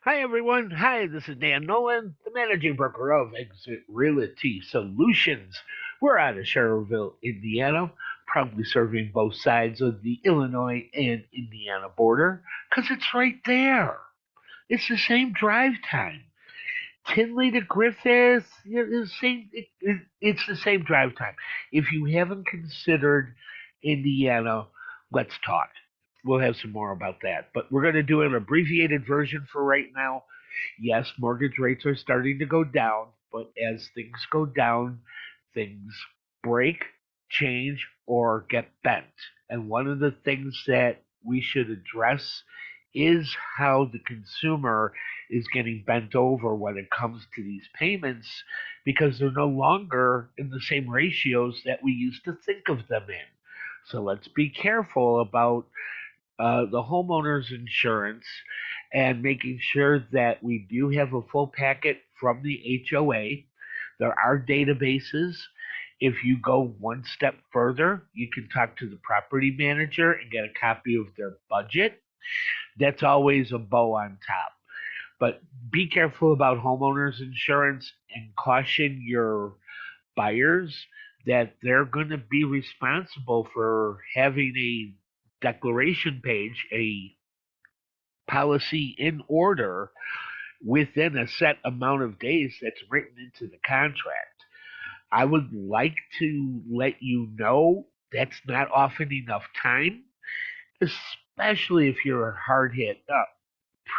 Hi, everyone. Hi, this is Dan Nolan, the managing broker of Exit Realty Solutions. We're out of Schererville, Indiana, proudly serving both sides of the Illinois and Indiana border because it's right there. It's the same drive time. Tinley to Griffith, it's the same drive time. If you haven't considered Indiana, let's talk. We'll have some more about that. But we're going to do an abbreviated version for right now. Yes, mortgage rates are starting to go down, but as things go down, things break, change, or get bent. And one of the things that we should address is how the consumer is getting bent over when it comes to these payments because they're no longer in the same ratios that we used to think of them in. So let's be careful about the homeowner's insurance and making sure that we do have a full packet from the HOA. There are databases. If you go one step further, you can talk to the property manager and get a copy of their budget. That's always a bow on top. But be careful about homeowners insurance and caution your buyers that they're going to be responsible for having a declaration page, a policy in order within a set amount of days that's written into the contract. I would like to let you know that's not often enough time, especially if you're hard hit.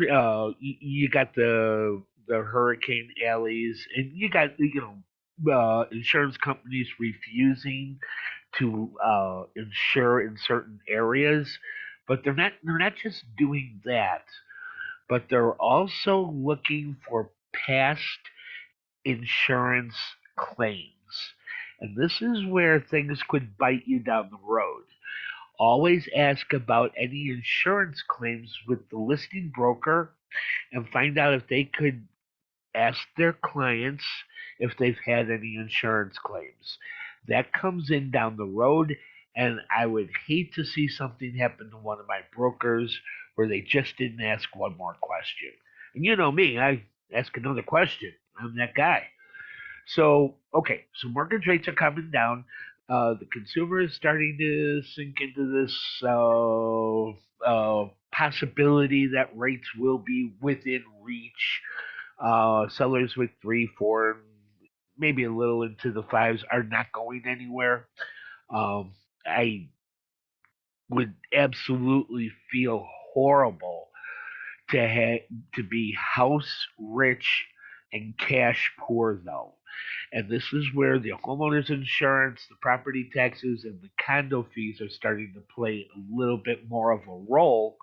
You got the hurricane alleys, and you got insurance companies refusing to insure in certain areas, but they're not just doing that, but they're also looking for past insurance claims. And this is where things could bite you down the road. Always ask about any insurance claims with the listing broker and find out if they could ask their clients if they've had any insurance claims. That comes in down the road, and I would hate to see something happen to one of my brokers where they just didn't ask one more question. And you know me, I ask another question. I'm that guy. So, okay, so mortgage rates are coming down. The consumer is starting to sink into this possibility that rates will be within reach. Sellers with three, four, maybe a little into the fives are not going anywhere. I would absolutely feel horrible to be house rich and cash poor though. And this is where the homeowner's insurance, the property taxes, and the condo fees are starting to play a little bit more of a role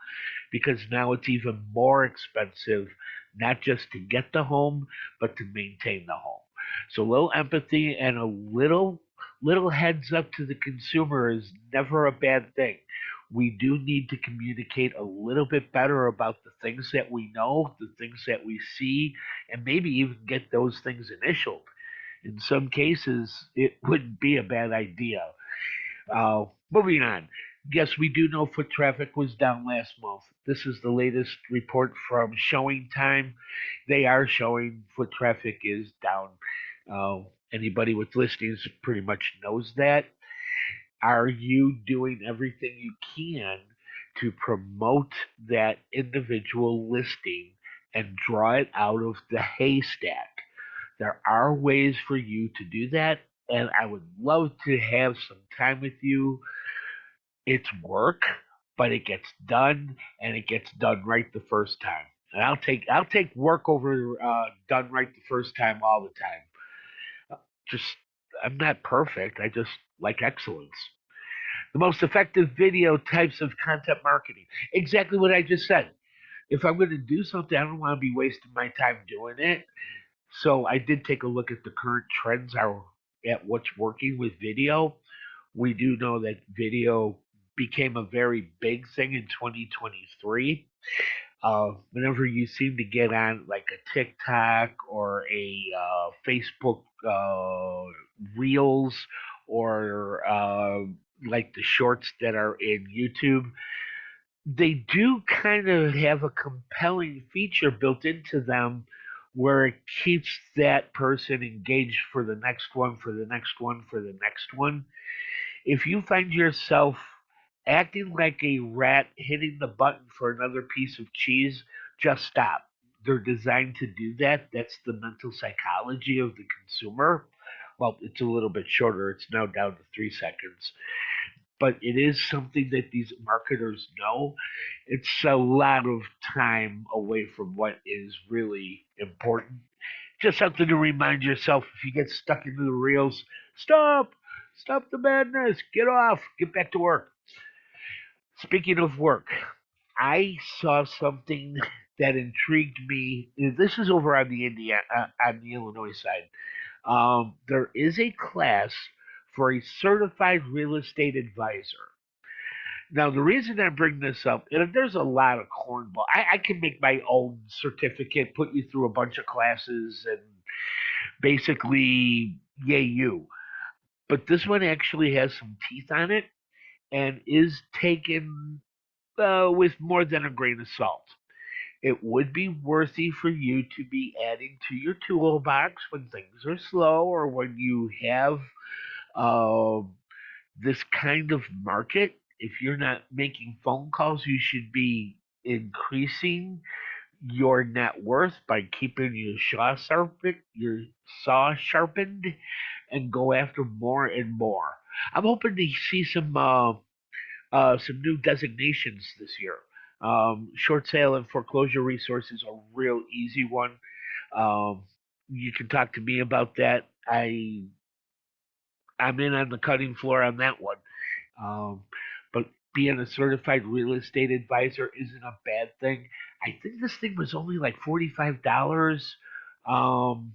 because now it's even more expensive, not just to get the home, but to maintain the home. So a little empathy and a little heads up to the consumer is never a bad thing. We do need to communicate a little bit better about the things that we know, the things that we see, and maybe even get those things initialed. In some cases, it wouldn't be a bad idea. Moving on. Yes, we do know foot traffic was down last month. This is the latest report from Showing Time. They are showing foot traffic is down. Uh, Anybody with listings pretty much knows that. Are you doing everything you can to promote that individual listing and draw it out of the haystack? There are ways for you to do that, and I would love to have some time with you. It's work, but it gets done, and it gets done right the first time. And I'll take work over done right the first time all the time. Just I'm not perfect. I just like excellence. The most effective video types of content marketing. Exactly what I just said. If I'm going to do something, I don't want to be wasting my time doing it. So I did take a look at the current trends are at what's working with video. We do know that video became a very big thing in 2023. Whenever you seem to get on like a TikTok or a Facebook Reels or like the shorts that are in YouTube, they do kind of have a compelling feature built into them where it keeps that person engaged for the next one, for the next one, for the next one. If you find yourself acting like a rat hitting the button for another piece of cheese, just stop. They're designed to do that. That's the mental psychology of the consumer. Well, it's a little bit shorter. It's now down to 3 seconds. But it is something that these marketers know. It's a lot of time away from what is really important. Just something to remind yourself if you get stuck into the reels, stop, stop the madness, get off, get back to work. Speaking of work, I saw something that intrigued me. This is over on the on the Illinois side. There is a class for a certified real estate advisor. Now, the reason I bring this up, and there's a lot of cornball. I can make my own certificate, put you through a bunch of classes, and basically, yay you. But this one actually has some teeth on it and is taken with more than a grain of salt. It would be worthy for you to be adding to your toolbox when things are slow or when you have uh, this kind of market. If you're not making phone calls, you should be increasing your net worth by keeping your saw sharpened, and go after more and more. I'm hoping to see some new designations this year. Short sale and foreclosure resource is a real easy one. Um, you can talk to me about that. I'm in on the cutting floor on that one. Um, but being a certified real estate advisor isn't a bad thing. I think this thing was only like $45. Um,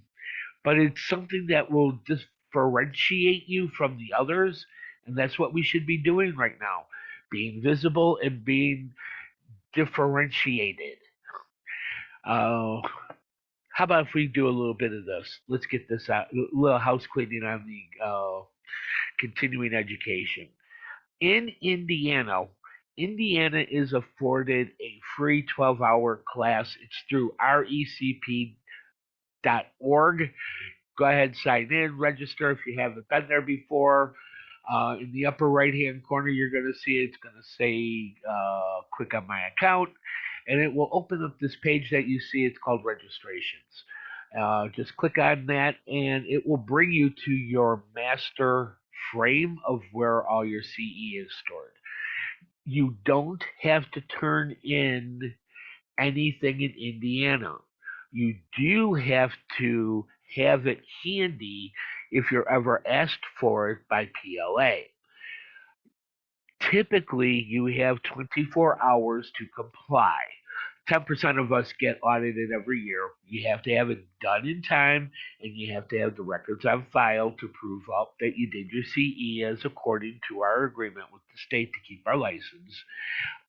but it's something that will differentiate you from the others, and that's what we should be doing right now, being visible and being differentiated. Uh, how about if we do a little bit of this? Let's get this out, a little house cleaning on the continuing education. In Indiana, Indiana is afforded a free 12-hour class. It's through recp.org. Go ahead, sign in, register if you haven't been there before. In the upper right hand corner, you're going to see it's going to say click on my account, and it will open up this page that you see. It's called registrations. Just click on that, and it will bring you to your master frame of where all your CE is stored. You don't have to turn in anything in Indiana. You do have to have it handy if you're ever asked for it by PLA. Typically, you have 24 hours to comply. 10% of us get audited every year. You have to have it done in time, and you have to have the records on file to prove up that you did your CE as according to our agreement with the state to keep our license.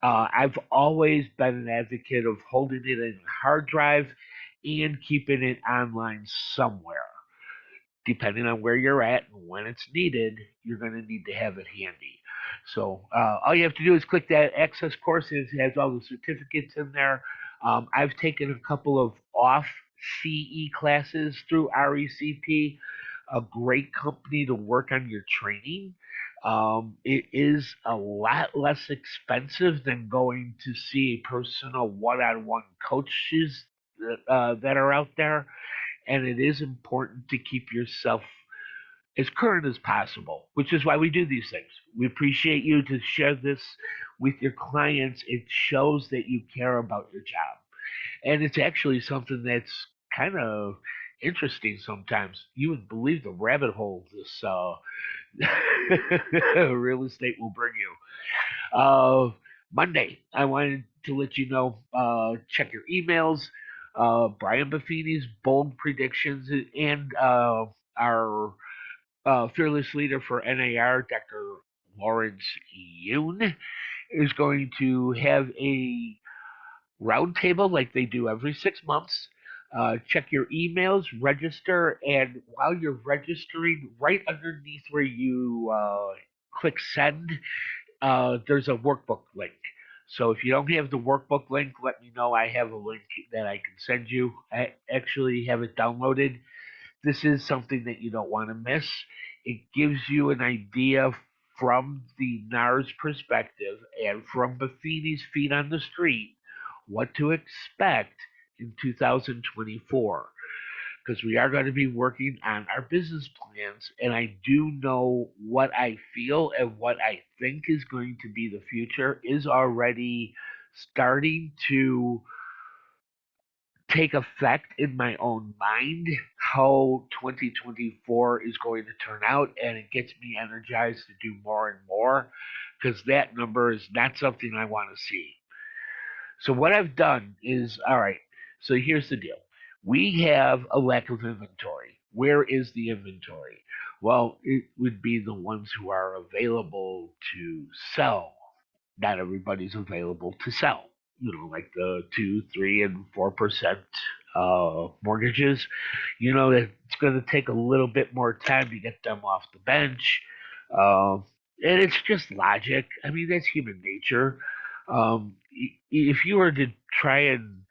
I've always been an advocate of holding it in a hard drive and keeping it online somewhere. Depending on where you're at and when it's needed, you're going to need to have it handy. So all you have to do is click that access courses. It has all the certificates in there. I've taken a couple of off CE classes through RECP, a great company to work on your training. It is a lot less expensive than going to see a personal one-on-one coaches that are out there, and it is important to keep yourself as current as possible, which is why we do these things. We appreciate you to share this with your clients. It shows that you care about your job. And it's actually something that's kind of interesting sometimes. You would believe the rabbit hole this real estate will bring you. Monday, I wanted to let you know, check your emails. Brian Buffini's bold predictions and our fearless leader for NAR, Dr. Lawrence Yoon, is going to have a roundtable like they do every 6 months. Check your emails, register, and while you're registering, right underneath where you click send, there's a workbook link. So if you don't have the workbook link, let me know. I have a link that I can send you. I actually have it downloaded. This is something that you don't want to miss. It gives you an idea from the NARS perspective and from Buffini's feet on the street what to expect in 2024, because we are going to be working on our business plans, and I do know what I feel and what I think is going to be the future is already starting to take effect in my own mind, how 2024 is going to turn out, and it gets me energized to do more and more, because that number is not something I want to see. So what I've done is, all right, so here's the deal. We have a lack of inventory. Where is the inventory? Well, it would be the ones who are available to sell. Not everybody's available to sell. Like the 2, 3, and 4% mortgages. It's going to take a little bit more time to get them off the bench. Uh, and it's just logic. I mean, that's human nature. If you were to try and,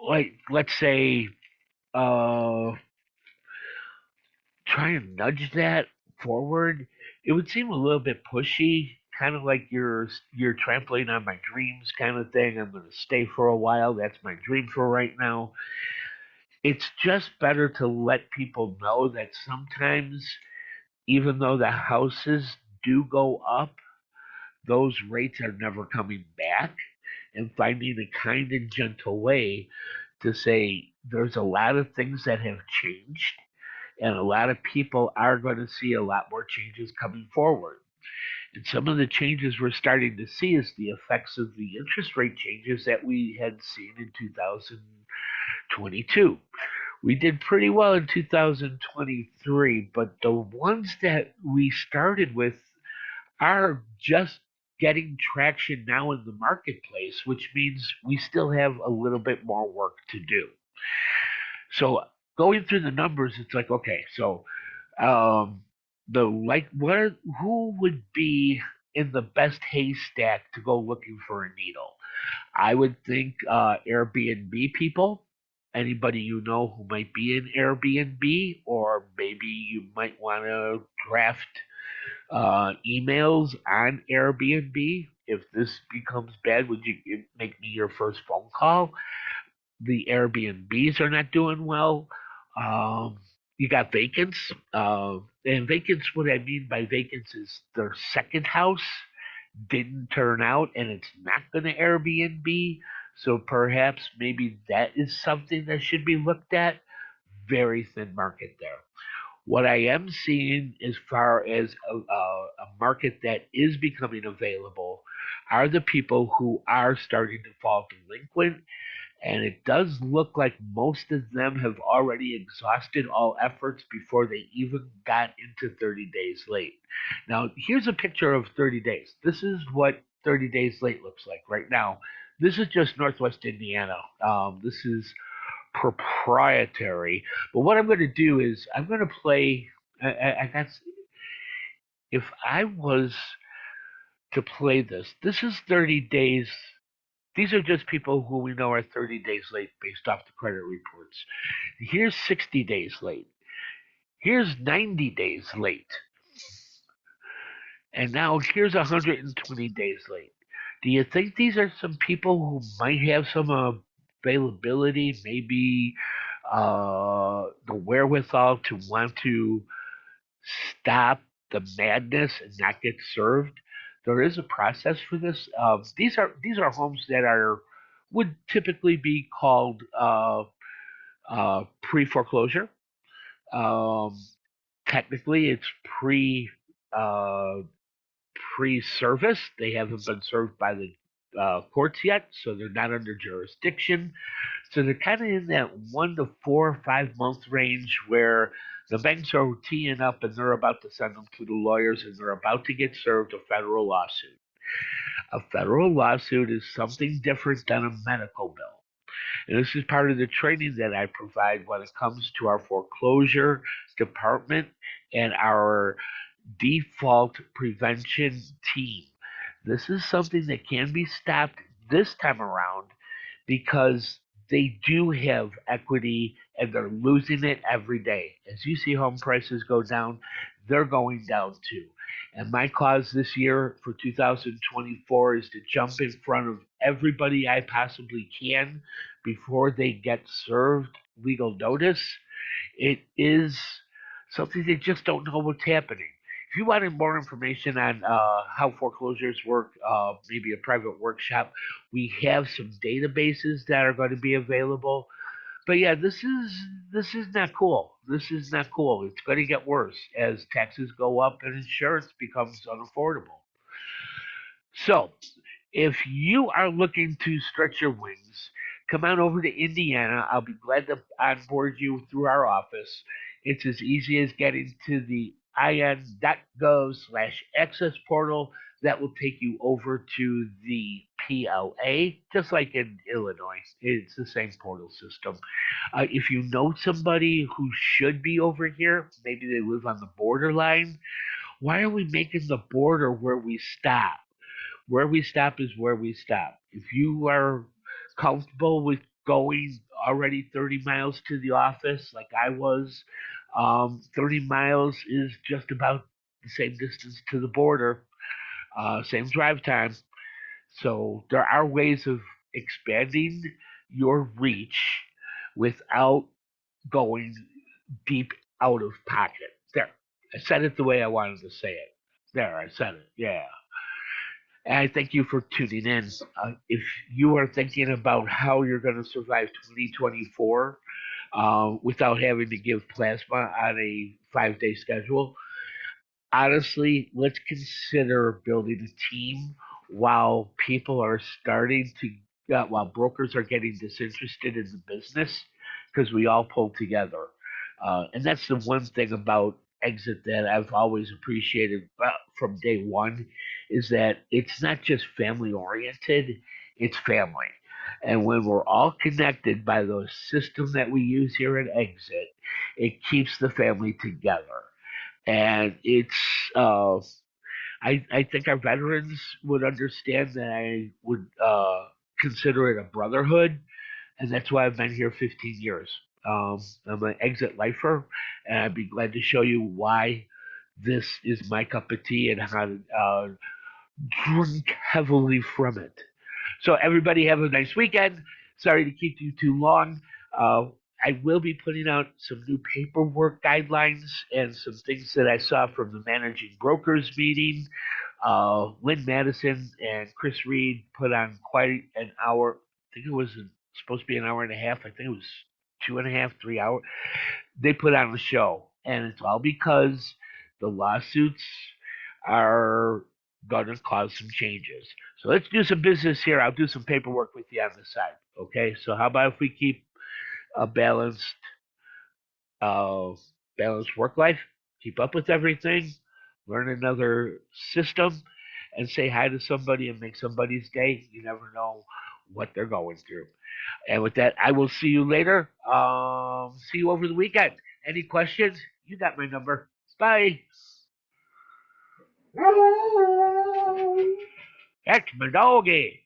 like, let's say, uh, try and nudge that forward, it would seem a little bit pushy, kind of like you're trampling on my dreams kind of thing. I'm going to stay for a while. That's my dream for right now. It's just better to let people know that sometimes, even though the houses do go up, those rates are never coming back, and finding a kind and gentle way to say there's a lot of things that have changed, and a lot of people are going to see a lot more changes coming forward. And some of the changes we're starting to see is the effects of the interest rate changes that we had seen in 2022. We did pretty well in 2023, but the ones that we started with are just getting traction now in the marketplace, which means we still have a little bit more work to do. So going through the numbers, it's like, okay, so um, who would be in the best haystack to go looking for a needle? I would think Airbnb people, anybody you know who might be in Airbnb, or maybe you might want to draft emails on Airbnb. If this becomes bad, would you make me your first phone call? The Airbnbs are not doing well. Um, you got vacants, and vacants. What I mean by vacants is their second house didn't turn out, and it's not going to Airbnb. So perhaps maybe that is something that should be looked at. Very thin market there. What I am seeing as far as a market that is becoming available are the people who are starting to fall delinquent, and it does look like most of them have already exhausted all efforts before they even got into 30 days late. Now, here's a picture of 30 days. This is what 30 days late looks like right now. This is just Northwest Indiana. This is proprietary. But what I'm going to do is I'm going to play. I got. If I was to play this, this is 30 days. These are just people who we know are 30 days late based off the credit reports. Here's 60 days late. Here's 90 days late. And now here's 120 days late. Do you think these are some people who might have some availability, maybe the wherewithal to want to stop the madness and not get served? There is a process for this. These are homes that are would typically be called pre foreclosure. Um, Technically, it's uh, pre service. They haven't been served by the courts yet, so they're not under jurisdiction. So they're kind of in that 1 to 4 or 5 month range where the banks are teeing up and they're about to send them to the lawyers and they're about to get served a federal lawsuit. A federal lawsuit is something different than a medical bill. And this is part of the training that I provide when it comes to our foreclosure department and our default prevention team. This is something that can be stopped this time around because they do have equity and they're losing it every day. As you see home prices go down, they're going down too. And my cause this year for 2024 is to jump in front of everybody I possibly can before they get served legal notice. It is something they just don't know what's happening. If you wanted more information on how foreclosures work, maybe a private workshop, we have some databases that are going to be available. But yeah, this is not cool. This is not cool. It's going to get worse as taxes go up and insurance becomes unaffordable. So if you are looking to stretch your wings, come on over to Indiana. I'll be glad to onboard you through our office. It's as easy as getting to the in.gov/access portal. That will take you over to the PLA, just like in Illinois. It's the same portal system. If you know somebody who should be over here, maybe they live on the borderline, why are we making the border where we stop? Where we stop is where we stop. If you are comfortable with going already 30 miles to the office, like I was, 30 miles is just about the same distance to the border, same drive time. So there are ways of expanding your reach without going deep out of pocket. There, I said it the way I wanted to say it. There, I said it. Yeah. And I thank you for tuning in. If you are thinking about how you're going to survive 2024 without having to give plasma on a 5 day schedule, honestly, let's consider building a team while people are starting to, while brokers are getting disinterested in the business, because we all pull together. And that's the one thing about Exit that I've always appreciated from day one is that it's not just family oriented, it's family. And when we're all connected by the system that we use here at Exit, it keeps the family together. And it's I think our veterans would understand that I would consider it a brotherhood, and that's why I've been here 15 years. I'm an exit lifer, and I'd be glad to show you why this is my cup of tea and how to drink heavily from it. So everybody have a nice weekend. Sorry to keep you too long. Uh, I will be putting out some new paperwork guidelines and some things that I saw from the managing brokers meeting. Lynn Madison and Chris Reed put on quite an hour. I think it was supposed to be an hour and a half. I think it was 2.5, 3 hours. They put on the show, and it's all because the lawsuits are going to cause some changes. So let's do some business here. I'll do some paperwork with you on the side. Okay. So how about if we keep a uh, balanced work life, keep up with everything, learn another system, and say hi to somebody and make somebody's day. You never know what they're going through. And with that, I will see you later. See you over the weekend. Any questions? You got my number. Bye. That's my doggy.